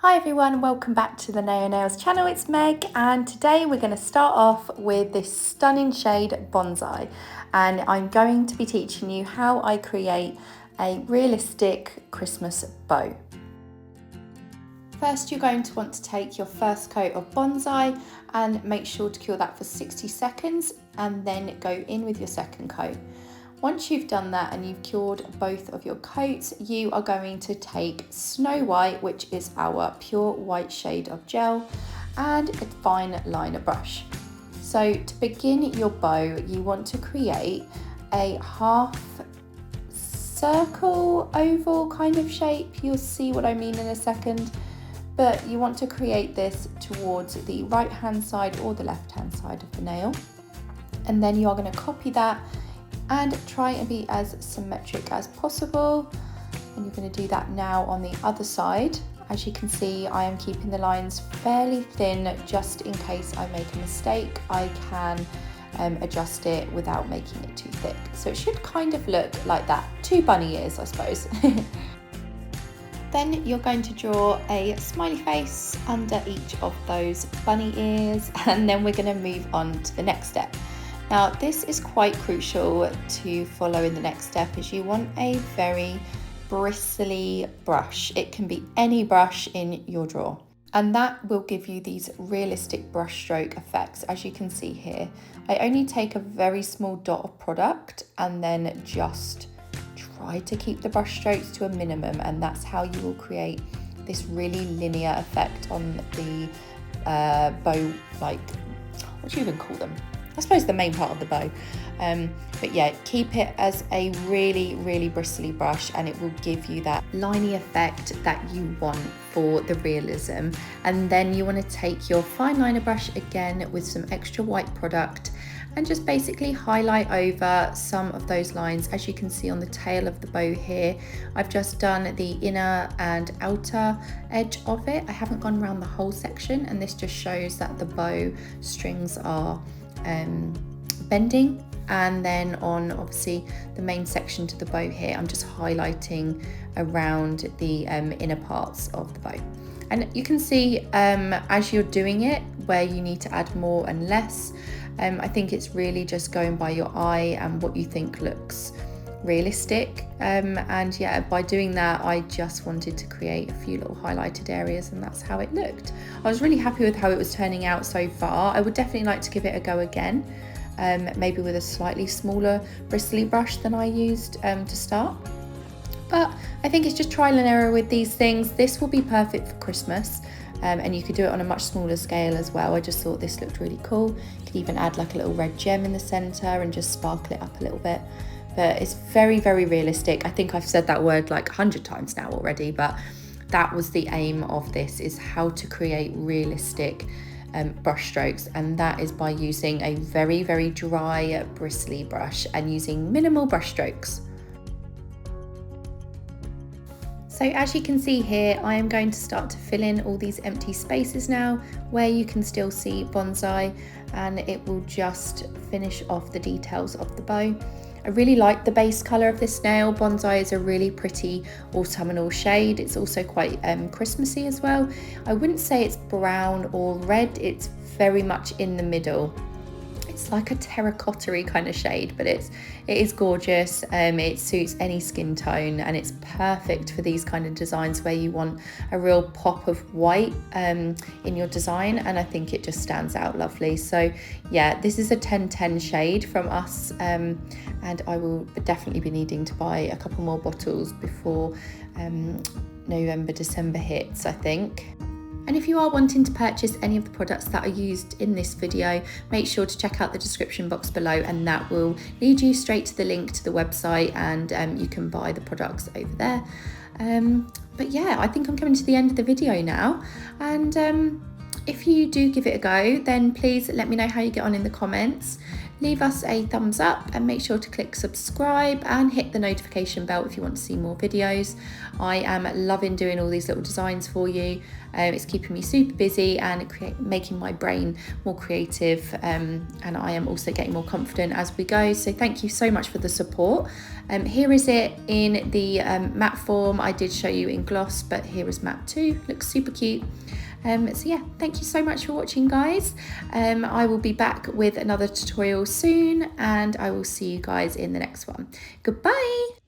Hi everyone, welcome back to the Naio Nails channel. It's Meg, and today we're going to start off with this stunning shade Bonsai, and I'm going to be teaching you how I create a realistic Christmas bow. First, you're going to want to take your first coat of Bonsai and make sure to cure that for 60 seconds and then go in with your second coat. Once you've done that and you've cured both of your coats, you are going to take Snow White, which is our pure white shade of gel, and a fine liner brush. So to begin your bow, you want to create a half circle, oval kind of shape. You'll see what I mean in a second. But you want to create this towards the right hand side or the left hand side of the nail. And then you are going to copy that and try and be as symmetric as possible. And you're going to do that now on the other side. As you can see, I am keeping the lines fairly thin just in case I make a mistake. I can adjust it without making it too thick. So it should kind of look like that. 2 bunny ears, I suppose. Then you're going to draw a smiley face under each of those bunny ears, and then we're going to move on to the next step. Now this is quite crucial to follow in the next step, as you want a very bristly brush. It can be any brush in your drawer, and that will give you these realistic brush stroke effects. As you can see here, I only take a very small dot of product and then just try to keep the brush strokes to a minimum, and that's how you will create this really linear effect on the bow, like, what do you even call them? I suppose the main part of the bow. But yeah, keep it as a really bristly brush, and it will give you that liney effect that you want for the realism. And then you want to take your fine liner brush again with some extra white product and just basically highlight over some of those lines. As you can see on the tail of the bow here, I've just done the inner and outer edge of it. I haven't gone around the whole section, and this just shows that the bow strings are bending. And then on obviously the main section to the bow here, I'm just highlighting around the inner parts of the bow. And you can see as you're doing it where you need to add more and less. I think it's really just going by your eye and what you think looks realistic. And yeah, by doing that, I just wanted to create a few little highlighted areas, and that's how it looked. I was really happy with how it was turning out so far. I would definitely like to give it a go again, maybe with a slightly smaller bristly brush than I used to start. But I think it's just trial and error with these things. This will be perfect for Christmas, and you could do it on a much smaller scale as well. I just thought this looked really cool. You could even add like a little red gem in the center and just sparkle it up a little bit. But it's very realistic. I think I've said that word like 100 times now already, but that was the aim of this, is how to create realistic brush strokes, and that is by using a very dry bristly brush and using minimal brush strokes. So as you can see here, I am going to start to fill in all these empty spaces now where you can still see Bonsai, and it will just finish off the details of the bow. I really like the base colour of this nail. Bonsai is a really pretty autumnal shade. It's also quite Christmassy as well. I wouldn't say it's brown or red, it's very much in the middle. It's like a terracotta-y kind of shade, but it is gorgeous. It suits any skin tone, and it's perfect for these kind of designs where you want a real pop of white in your design, and I think it just stands out lovely. So yeah, this is a 10-10 shade from us, and I will definitely be needing to buy a couple more bottles before November, December hits, I think. And if you are wanting to purchase any of the products that are used in this video, make sure to check out the description box below, and that will lead you straight to the link to the website, and you can buy the products over there. But yeah, I think I'm coming to the end of the video now, and if you do give it a go, then please let me know how you get on in the comments. leave us a thumbs up and make sure to click subscribe and hit the notification bell if you want to see more videos. I am loving doing all these little designs for you. It's keeping me super busy and making my brain more creative, and I am also getting more confident as we go. So thank you so much for the support. Here is it in the matte form. I did show you in gloss, but here is matte too. Looks super cute. So yeah, thank you so much for watching, guys. I will be back with another tutorial soon, and I will see you guys in the next one. Goodbye.